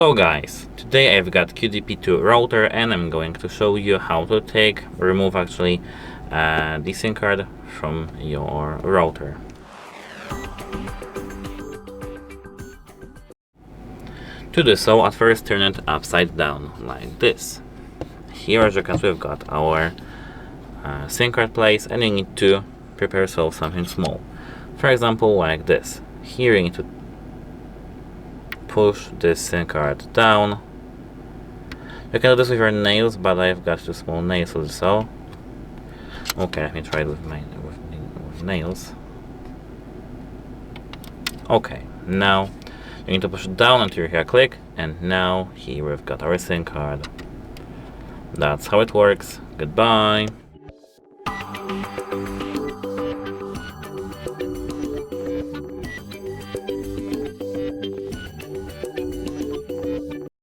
Hello guys, today I've got Cudy P2 router and I'm going to show you how to remove the SIM card from your router. To do so, at first turn it upside down like this. Here, as you can see, we've got our SIM card place and you need to prepare yourself something small. For example, like this. Here you need to push this SIM card down. You can do this with your nails, but I've got two small nails to do so. Okay, let me try it with nails. Okay, now you need to push it down until you hear a click, and now here we've got our SIM card. That's how it works. Goodbye.